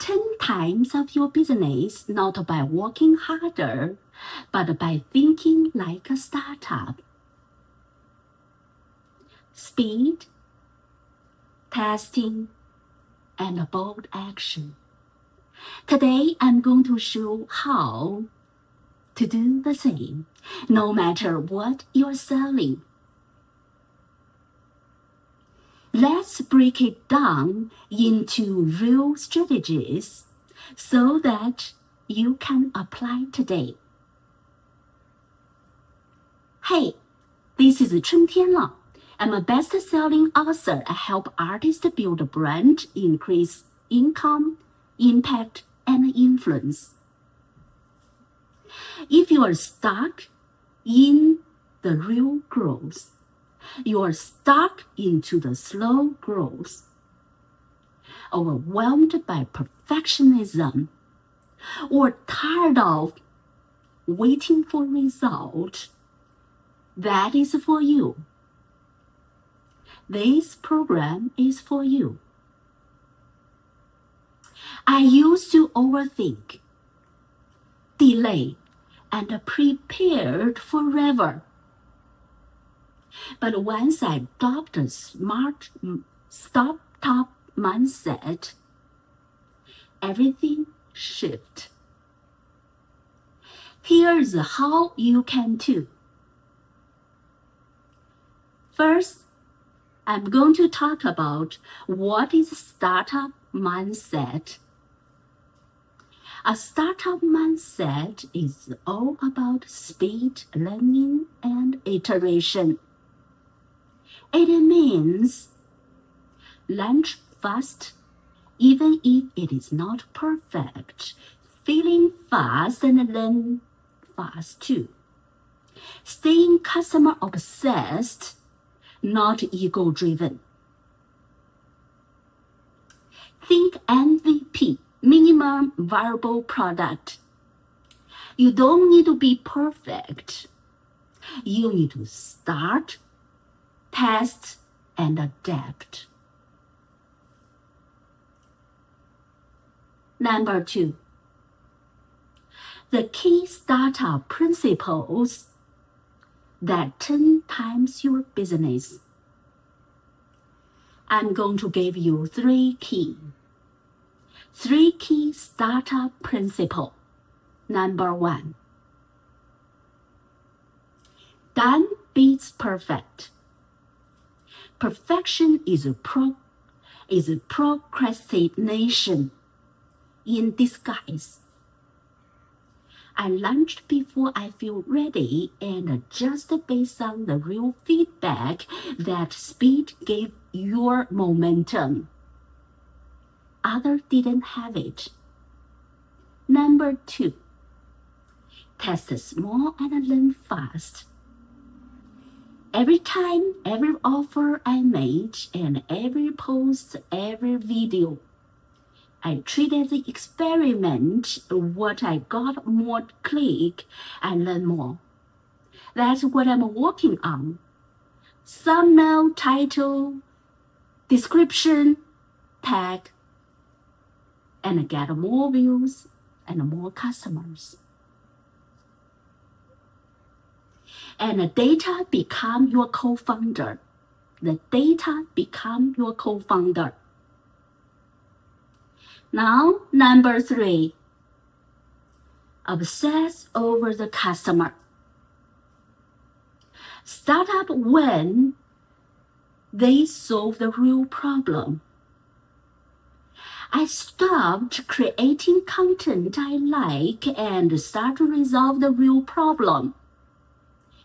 10 times of your business not by working harder, but by thinking like a startup. Speed, testing, and bold action. Today, I'm going to show how to do the same, no matter what you're selling. Let's break it down into real strategies so that you can apply today. Hey, this is Chuntianle. I'm a best-selling author. I help artists build a brand, increase income, impact, and influence. If you are stuck in the real growth, you are stuck into the slow growth, overwhelmed by perfectionism, or tired of waiting for results, that is for you. This program is for you. I used to overthink, delay, and prepared forever. But once I adopted a smart startup mindset, everything shifted. Here's how you can too. First, I'm going to talk about what is startup mindset. A startup mindset is all about speed, learning, and iteration. It means launch fast, even if it is not perfect, feeling fast and learn fast too. Staying customer obsessed, not ego-driven. Think MVP, minimum viable product. You don't need to be perfect. You need to start, test, and adapt. Number 2, the key startup principles that 10 times your business. I'm going to give you 3 key startup principles. Number 1, done beats perfect. Perfection is procrastination in disguise. I launched before I feel ready and just based on the real feedback that speed gave your momentum. Others didn't have it. Number 2, test small and learn fast. Every time, every offer I made, and every post, every video, I treat as an experiment. What I got more click, I learn more. That's what I'm working on. Thumbnail, title, description, tag, and get more views and more customers. And the data become your co-founder. The data become your co-founder. Now, number 3, obsess over the customer. Startup when they solve the real problem. I stopped creating content I like and start to resolve the real problem.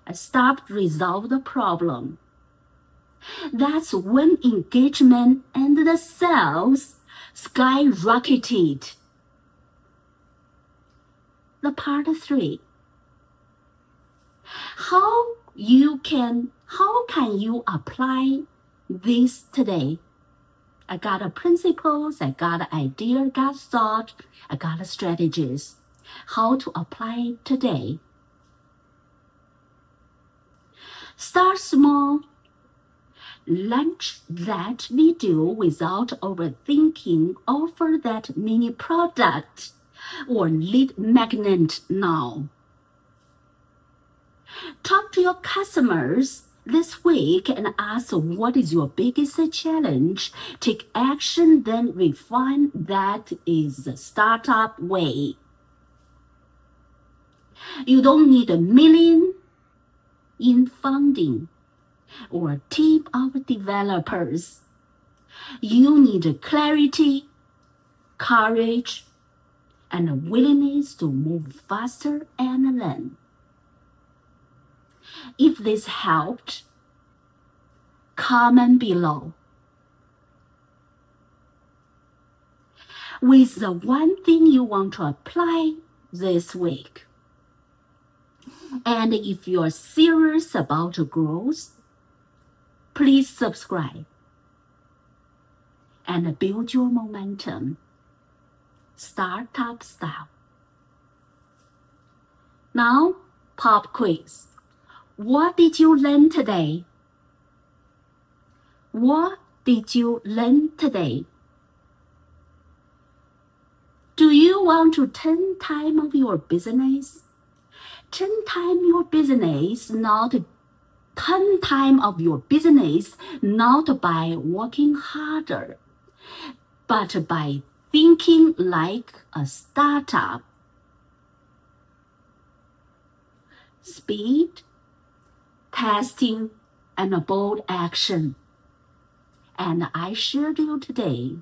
I stopped resolve the problem. That's when engagement and the sales skyrocketed. The part 3. How can you apply this today? I got a principles, I got an idea, got thought, I got a strategies. How to apply today? Start small. Launch that video without overthinking. Offer that mini product or lead magnet now. Talk to your customers this week and ask what is your biggest challenge. Take action, then refine. That is the startup way. You don't need $1 million in funding or a team of developers. You need clarity, courage, and a willingness to move faster and learn. If this helped, comment below with the one thing you want to apply this week. And if you're serious about growth, please subscribe and build your momentum, startup style. Now, pop quiz. What did you learn today? What did you learn today? Do you want to 10 times your business? 10 times your business, not 10 times of your business, not by working harder, but by thinking like a startup. Speed, testing, and a bold action. And I shared you today.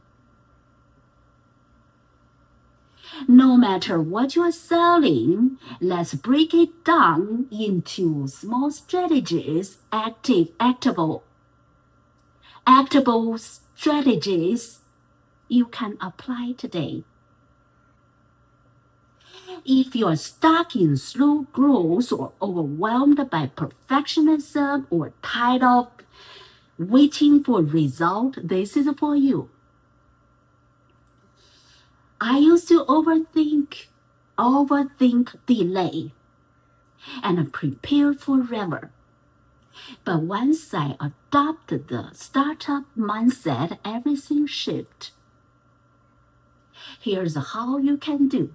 No matter what you are selling, let's break it down into small strategies, actable strategies you can apply today. If you are stuck in slow growth or overwhelmed by perfectionism or tired of waiting for a result, this is for you. I used to overthink, delay, and prepare forever. But once I adopted the startup mindset, everything shifted. Here's how you can do.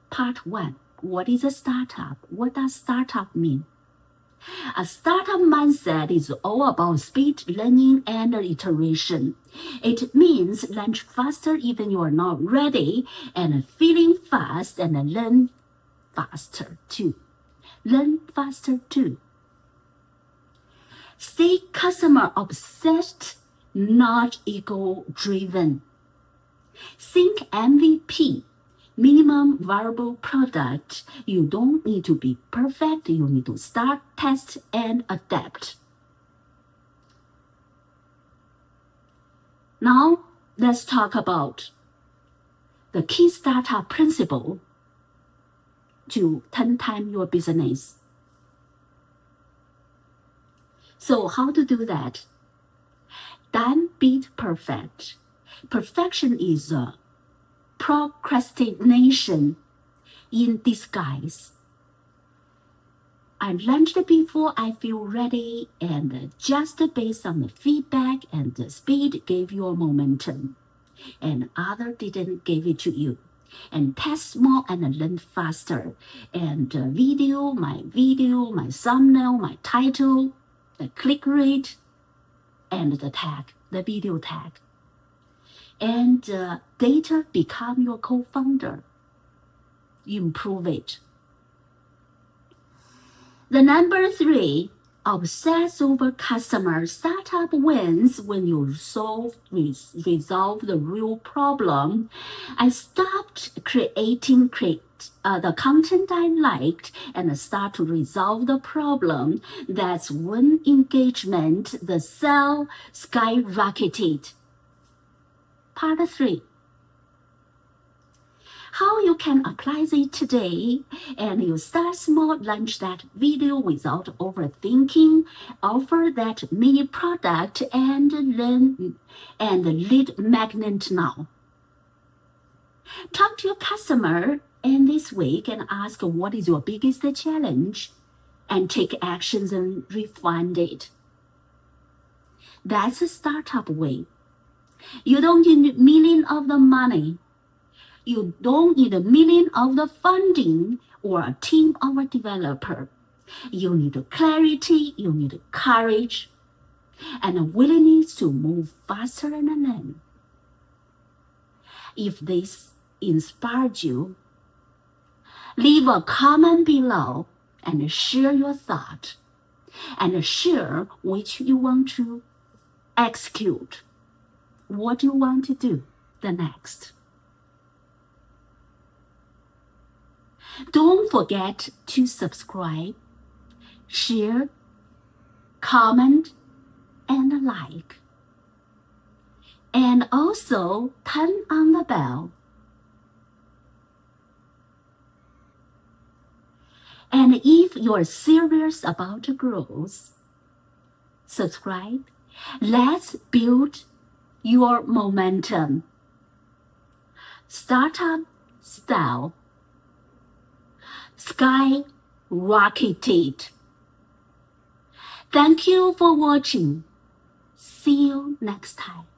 Part 1. What is a startup? What does startup mean? A startup mindset is all about speed, learning, and iteration. It means launch faster even you are not ready, and feeling fast and learn faster too. Stay customer obsessed, not ego driven. Think MVP. Minimum viable product. You don't need to be perfect. You need to start, test, and adapt. Now, let's talk about the key startup principle to 10 times your business. So how to do that? Done beat perfect. Perfection is a procrastination in disguise. I launched before I feel ready, and just based on the feedback and the speed gave you momentum, and other didn't give it to you. And test more and learn faster. And my thumbnail, my title, the click rate, and the tag, the video tag. And data become your co-founder. Improve it. The number 3, obsess over customer. Startup wins when you resolve the real problem. I stopped creating the content I liked and start to resolve the problem. That's when engagement, the sale skyrocketed. Part 3. How you can apply it today, and you start small, launch that video without overthinking, offer that mini product, and learn and lead magnet now. Talk to your customer and this week and ask what is your biggest challenge, and take actions and refine it. That's a startup way. You don't need million of the money. You don't need a million of the funding or a team of a developer. You need clarity, you need courage, and a willingness to move faster and learn. If this inspired you, leave a comment below and share your thought and share which you want to execute, what you want to do the next. Don't forget to subscribe, share, comment, and like. And also turn on the bell. And if you're serious about growth, subscribe. Let's build your momentum. Startup style. Sky rocketed. Thank you for watching. See you next time.